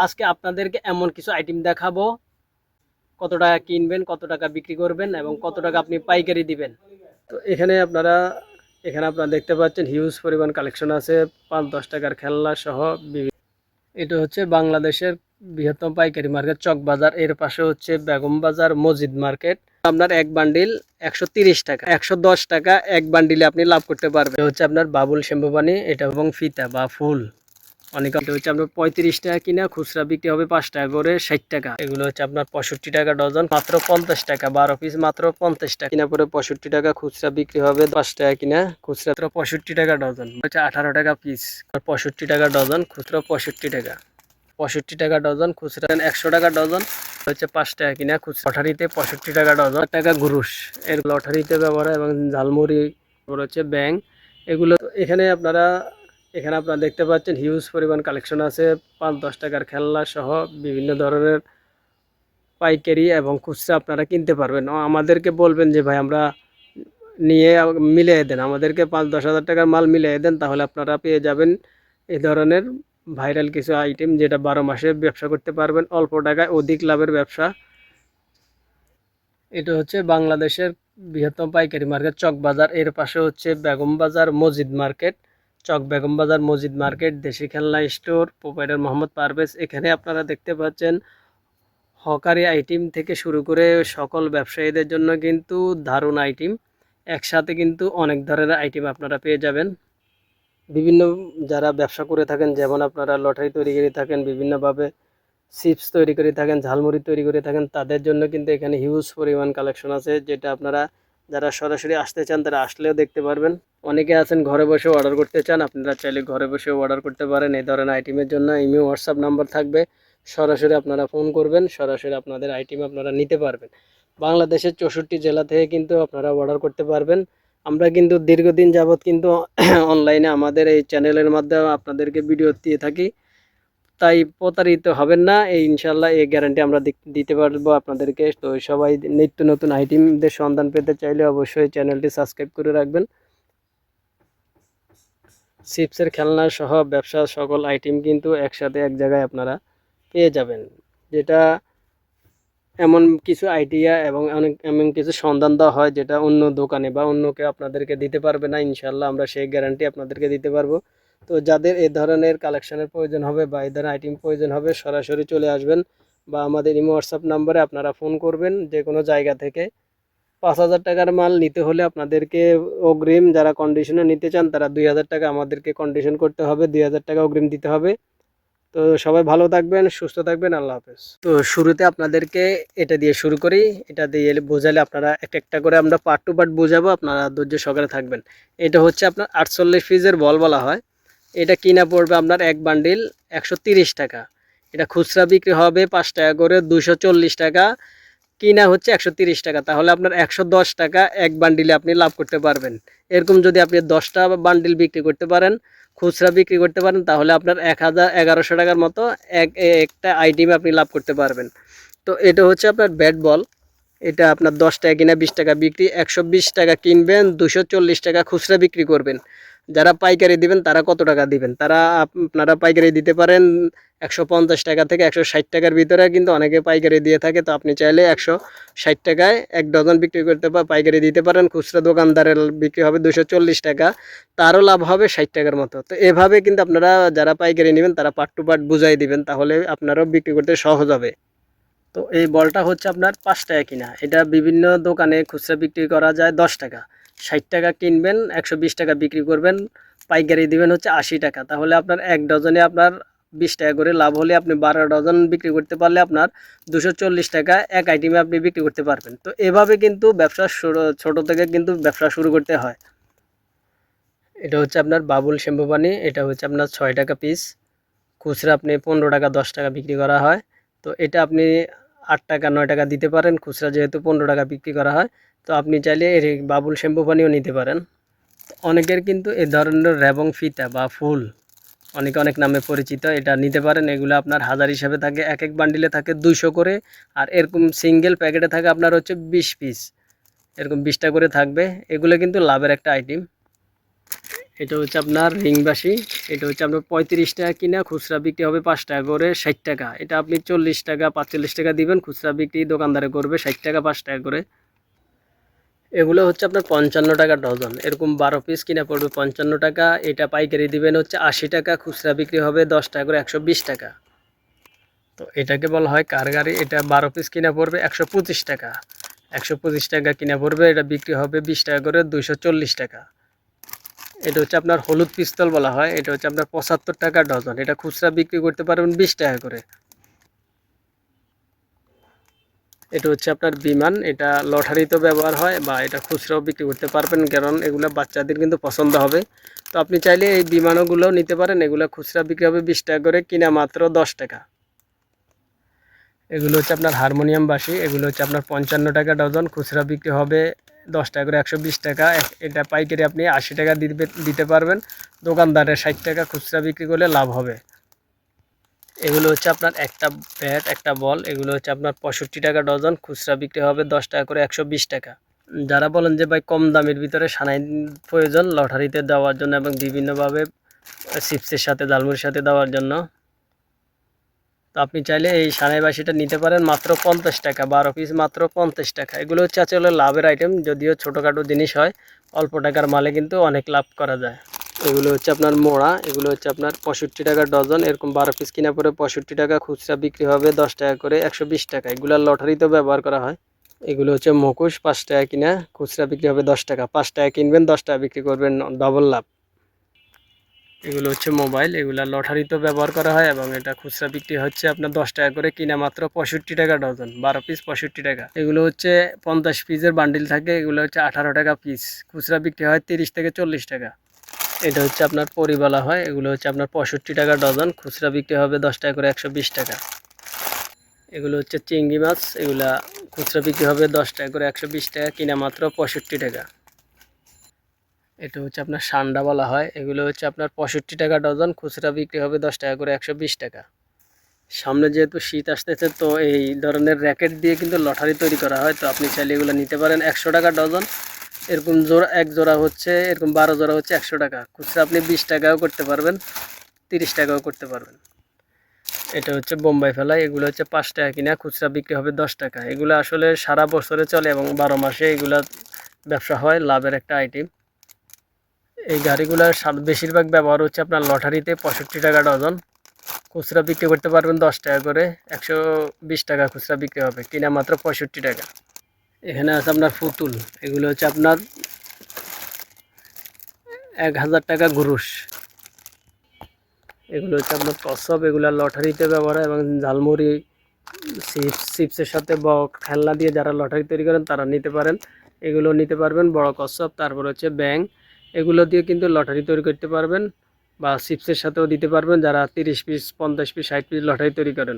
আজকে আপনাদেরকে এমন কিছু আইটেম দেখাবো, কত টাকা কিনবেন, কত টাকা বিক্রি করবেন এবং কত টাকা আপনি পাইকারি দিবেন। তো এখানে আপনারা দেখতে পাচ্ছেন হিউজ পরিমাণ কালেকশন আছে। 5-10 টাকার খেলনা সহ এটা হচ্ছে বাংলাদেশের বৃহত্তম পাইকারি মার্কেট চক বাজার। এর পাশে হচ্ছে বেগম বাজার মসজিদ মার্কেট। আপনার এক বান্ডিল 130 টাকা, 110 টাকা এক বান্ডিলে আপনি লাভ করতে পারবেন। এটা হচ্ছে আপনার বাবুল শ্যাম্পু পানি, এটা এবং ফিতা বা ফুল। অনেক এটা হচ্ছে আপনার 35 টাকা কিনা, খুচরা বিক্রি হবে 5 টাকা করে, 60 টাকা। এগুলো হচ্ছে আপনার 65 টাকা ডজন, মাত্র 50 টাকা, 12 পিস মাত্র 50 টাকা কিনা পরে 65 টাকা, খুচরা বিক্রি হবে 5 টাকা কিনা, খুচরা 65 টাকা ডজন, হচ্ছে 18 টাকা পিস। আর 65 টাকা ডজন, খুচরা 65 টাকা, 65 টাকা ডজন, খুচরা 100 টাকা ডজন, হচ্ছে 5 টাকা কিনা, খুচরা লটারিতে 65 টাকা ডজন, টাকা গুরুষ এর লটারিতে ব্যবহার হয়। এবং ঝালমুড়ি হচ্ছে ব্যাং, এগুলো এখানে আপনারা দেখতে পাচ্ছেন হিউজ পরিমাণ কালেকশন আছে। 5-10 টাকার খেলনা সহ বিভিন্ন ধরনের পাইকারি এবং খুচরা আপনারা কিনতে পারবেন। আমাদেরকে বলবেন যে ভাই আমরা নিয়ে মিলিয়ে দেন, আমাদেরকে 5-10 হাজার টাকার মাল মিলিয়ে দেন, তাহলে আপনারা পেয়ে যাবেন এই ধরনের ভাইরাল কিছু আইটেম, যেটা 12 মাসে ব্যবসা করতে পারবেন, অল্প টাকায় অধিক লাভের ব্যবসা। এটা হচ্ছে বাংলাদেশের বৃহত্তম পাইকারি মার্কেট চক বাজার। এর পাশে হচ্ছে বেগম বাজার মসজিদ মার্কেট। চক বেগম বাজার মসজিদ মার্কেট, দেশি খেলনা স্টোর, প্রোপাইটার মোহাম্মদ পারভেজ। এখানে আপনারা দেখতে পাচ্ছেন হকারি আইটেম থেকে শুরু করে সকল ব্যবসায়ীদের জন্য কিন্তু দারুণ আইটেম। একসাথে কিন্তু অনেক ধরনের আইটেম আপনারা পেয়ে যাবেন। বিভিন্ন যারা ব্যবসা করে থাকেন, যেমন আপনারা লটারি তৈরি করে থাকেন, বিভিন্নভাবে চিপস তৈরি করে থাকেন, ঝালমুড়ি তৈরি করে থাকেন, তাদের জন্য কিন্তু এখানে হিউজ পরিমাণ কালেকশন আছে, যেটা আপনারা যারা সরাসরি আসতে চান তারা আসলেও দেখতে পারবেন। অনেকে আছেন ঘরে বসে অর্ডার করতে চান, আপনারা চাইলে ঘরে বসেও অর্ডার করতে পারেন। এই ধরনের আইটেমের জন্য ইমেল হোয়াটসঅ্যাপ নাম্বার থাকবে, সরাসরি আপনারা ফোন করবেন, সরাসরি আপনাদের আইটেম আপনারা নিতে পারবেন। বাংলাদেশের 64 জেলা থেকে কিন্তু আপনারা অর্ডার করতে পারবেন। আমরা কিন্তু দীর্ঘদিন যাবৎ কিন্তু অনলাইনে আমাদের এই চ্যানেলের মাধ্যমে আপনাদেরকে ভিডিও দিয়ে থাকি, তাই প্রতারিত হবেন না, এই ইনশাল্লাহ এই গ্যারান্টি আমরা দিতে পারবো আপনাদেরকে। তো সবাই নিত্য নতুন আইটেমদের সন্ধান পেতে চাইলে অবশ্যই চ্যানেলটি সাবস্ক্রাইব করে রাখবেন। চিপসের খেলনা সহ ব্যবসা সকল আইটেম কিন্তু একসাথে এক জায়গায় আপনারা পেয়ে যাবেন, যেটা এমন কিছু আইডিয়া এবং এমন কিছু সন্ধান দেওয়া হয় যেটা অন্য দোকানে বা অন্য কেউ আপনাদেরকে দিতে পারবে না। ইনশাল্লাহ আমরা সেই গ্যারান্টি আপনাদেরকে দিতে পারবো। তো যাদের এই ধরনের কালেকশনের প্রয়োজন হবে বা এই ধরনের আইটেম প্রয়োজন হবে, সরাসরি চলে আসবেন বা আমাদের ইমো হোয়াটসঅ্যাপ নাম্বারে আপনারা ফোন করবেন যে কোনো জায়গা থেকে। 5,000 টাকার মাল নিতে হলে আপনাদেরকে অগ্রিম, যারা কন্ডিশনে নিতে চান তারা 2,000 টাকা আমাদেরকে কন্ডিশন করতে হবে, 2,000 টাকা অগ্রিম দিতে হবে। তো সবাই ভালো থাকবেন, সুস্থ থাকবেন, আল্লাহ হাফেজ। তো শুরুতে আপনাদেরকে এটা দিয়ে শুরু করি, এটা দিয়ে বোঝালে আপনারা একটা একটা করে আমরা পার্ট টু পার্ট বোঝাবো, আপনারা ধৈর্য সহকারে থাকবেন। এটা হচ্ছে আপনার 48 পিসের বল বলা হয়। এটা কিনা পড়বে আপনার এক বান্ডিল 130 টাকা। এটা খুচরা বিক্রি হবে 5 টাকা করে, 240 টাকা কিনা হচ্ছে 130 টাকা। তাহলে আপনার 110 টাকা এক বান্ডিলে আপনি লাভ করতে পারবেন। এরকম যদি আপনি 10টা বান্ডিল বিক্রি করতে পারেন, খুচরা বিক্রি করতে পারেন, তাহলে আপনার 1,1100 টাকার মতো একটা আইটেমে আপনি লাভ করতে পারবেন। তো এটা হচ্ছে আপনার ব্যাট বল। এটা আপনার 10 টাকা কিনা 20 টাকা বিক্রি, 120 টাকা কিনবেন, 240 টাকা খুচরা বিক্রি করবেন। যারা পাইকারি দিবেন তারা কত টাকা দিবেন, আপনারা পাইকারি দিতে পারেন 150 টাকা থেকে 160 টাকার ভিতরে, কিন্তু অনেকে পাইকারি দিয়ে থাকে। তো আপনি চাইলে 160 টাকায় এক ডজন বিক্রি করতে পাইকারি দিতে পারেন। খুচরা দোকানদারের বিক্রি হবে 240 টাকা, তারও লাভ হবে 60 টাকার মতো। তো এভাবে কিন্তু আপনারা যারা পাইকারি নেবেন তারা পার্ট টু পার্ট বুঝাই দিবেন, তাহলে আপনারাও বিক্রি করতে সহজ হবে। তো এই বলটা হচ্ছে আপনার 5 টাকা কিনা, এটা বিভিন্ন দোকানে খুচরা বিক্রি করা যায় 10 টাকা। 60 টাকা কিনবেন, 120 টাকা বিক্রি করবেন, পাইকারি দিবেন হচ্ছে 80 টাকা। তাহলে আপনার এক ডজনে আপনার 20 টাকা করে লাভ হলে আপনি 12 ডজন বিক্রি করতে পারলে আপনার 240 টাকা এক আইটেমে আপনি বিক্রি করতে পারবেন। তো এভাবে কিন্তু ব্যবসা ছোট থেকে কিন্তু ব্যবসা শুরু করতে হয়। এটা হচ্ছে আপনার বাবুল শ্যাম্পু পানি, এটা হচ্ছে আপনার 6 টাকা পিস, খুচরা আপনি 15 টাকা 10 টাকা বিক্রি করা হয়। তো এটা আপনি 8 টাকা 9 টাকা দিতে পারেন, খুচরা যেহেতু 15 টাকা বিক্রি করা হয়। তো আপনি চাইলে এর বাবুল শ্যাম্পু পানিও নিতে পারেন। অনেকের কিন্তু এ ধরনের র্যাবং ফিতা বা ফুল অনেক অনেক নামে পরিচিত, এটা নিতে পারেন। এগুলো আপনার হাজার হিসাবে থাকে, এক এক বান্ডিলে থাকে 200 করে, আর এরকম সিঙ্গেল প্যাকেটে থাকে আপনার হচ্ছে 20 পিস, এরকম 20টা করে থাকবে। এগুলো কিন্তু লাভের একটা আইটেম। এটা হচ্ছে আপনার রিংবাসী। এটা হচ্ছে আপনার 35 টাকা কিনা, খুচরা বিক্রি হবে 5 টাকা করে, 60 টাকা। এটা আপনি 40 টাকা 45 টাকা দিবেন, খুচরা বিক্রি দোকানদারে করবে 60 টাকা 5 টাকা করে। এগুলো হচ্ছে আপনার 55 টাকা ডজন, এরকম 12 পিস কিনা পড়বে 55 টাকা। এটা পাইকারি দিবেন হচ্ছে 80 টাকা, খুচরা বিক্রি হবে 10 টাকা করে, 120 টাকা। তো এটাকে বলা হয় কারগারি। এটা 12 পিস কিনা পড়বে 125 টাকা, 125 টাকা কিনা পড়বে। এটা বিক্রি হবে 20 টাকা করে, 240 টাকা। এটা হচ্ছে আপনার হলুদ পিস্তল বলা হয়। এটা হচ্ছে আপনার 75 টাকা ডজন। এটা খুচরা বিক্রি করতে পারবেন 20 টাকা করে। এটা হচ্ছে আপনার বিমান। এটা লটারিতেও ব্যবহার হয় বা এটা খুচরাও বিক্রি করতে পারবেন, কারণ এগুলো বাচ্চাদের কিন্তু পছন্দ হবে। তো আপনি চাইলে এই বিমানগুলোও নিতে পারেন। এগুলো খুচরা বিক্রি হবে 20 টাকা করে, কিনা মাত্র 10 টাকা। এগুলো হচ্ছে আপনার হারমোনিয়াম বাঁশি। এগুলো হচ্ছে আপনার 55 টাকা ডজন, খুচরা বিক্রি হবে 10 টাকা করে, 120 টাকা। এটা পাইকারি আপনি 80 টাকা দিতে পারবেন, দোকানদারের 60 টাকা, খুচরা বিক্রি করলে লাভ হবে। এগুলো হচ্ছে আপনার একটা ব্যাট একটা বল। এগুলো হচ্ছে আপনার 65 টাকা ডজন, খুচরা বিক্রি হবে 10 টাকা করে, 120 টাকা। যারা বলেন যে ভাই কম দামের ভিতরে সানাই প্রয়োজন লটারিতে দেওয়ার জন্য এবং বিভিন্নভাবে চিপসের সাথে ঝালমুড়ির সাথে দেওয়ার জন্য, তো আপনি চাইলে এই সানাই বাঁশিটা নিতে পারেন মাত্র 50 টাকা, 12 পিস মাত্র 50 টাকা। এগুলো হচ্ছে আসলে লাভের আইটেম, যদিও ছোটোখাটো জিনিস হয়, অল্প টাকার মালে কিন্তু অনেক লাভ করা যায়। এগুলো হচ্ছে আপনার মোড়া। এগুলো হচ্ছে আপনার 65 টাকা ডজন, এরকম 12 পিস কিনা পরে 65 টাকা, খুচরা বিক্রি হবে 10 টাকা করে, 120 টাকা। এগুলো লটারিতেও ব্যবহার করা হয়। এগুলো হচ্ছে মুখোশ, 5 টাকা কিনা, খুচরা বিক্রি হবে 10 টাকা। 5 টাকা কিনবেন, 10 টাকা বিক্রি করবেন, ডবল লাভ। এগুলো হচ্ছে মোবাইল। এগুলো লটারিতেও ব্যবহার করা হয় এবং এটা খুচরা বিক্রি হচ্ছে আপনার 10 টাকা করে, কিনা মাত্র 65 টাকা ডজন, 12 পিস 65 টাকা। এগুলো হচ্ছে 50 পিসের বান্ডিল থাকে। এগুলো হচ্ছে 18 টাকা পিস, খুচরা বিক্রি হয় 30 থেকে 40 টাকা। এটা হচ্ছে আপনার পরি বলা হয়। এগুলো হচ্ছে আপনার 65 টাকা ডজন, খুচরা বিক্রি হবে 10 টাকা করে, 120 টাকা। এগুলো হচ্ছে চিংড়ি মাছ। এগুলা খুচরা বিক্রি হবে 10 টাকা করে, 120 টাকা, কিনা মাত্র 65 টাকা। এটা হচ্ছে আপনার সান্ডা বলা হয়। এগুলো হচ্ছে আপনার 65 টাকা ডজন, খুচরা বিক্রি হবে 10 টাকা করে, 120 টাকা। সামনে যেহেতু শীত আসতেছে, তো এই ধরনের র্যাকেট দিয়ে কিন্তু লটারি তৈরি করা হয়। তো আপনি চাইলে এগুলো নিতে পারেন 100 টাকা ডজন। এরকম জোড়া, এক জোড়া হচ্ছে এরকম 12 জোড়া হচ্ছে 100 টাকা। খুচরা আপনি 20 টাকাও করতে পারবেন, 30 টাকাও করতে পারবেন। এটা হচ্ছে বোম্বাই ফেলাই। এগুলো হচ্ছে 5 টাকা কিনা, খুচরা বিক্রি হবে 10 টাকা। এগুলো আসলে সারা বছরে চলে এবং 12 মাসে এগুলা ব্যবসা হয়, লাভের একটা আইটেম। এই গাড়িগুলোর বেশিরভাগ ব্যবহার হচ্ছে আপনার লটারিতে। 65 টাকা ডজন, খুচরা বিক্রি করতে পারবেন 10 টাকা করে, 120 টাকা খুচরা বিক্রি হবে, কিনা মাত্র 65 টাকা। এখানে আছে আপনার পুতুল। এগুলো হচ্ছে আপনার 1000 টাকা ঘুরুস। এগুলো হচ্ছে আপনার কচ্ছপ। এগুলো লটারিতে ব্যবহার হয় এবং ঝালমুড়ি, চিপসের সাথে খেলনা দিয়ে যারা লটারি তৈরি করেন তারা নিতে পারেন। এগুলো নিতে পারবেন, বড় কচ্ছপ। তারপর হচ্ছে ব্যাং। এগুলো দিয়ে কিন্তু লটারি তৈরি করতে পারবেন বা চিপসের সাথেও দিতে পারবেন, যারা 30 পিস 50 পিস 60 পিস লটারি তৈরি করেন।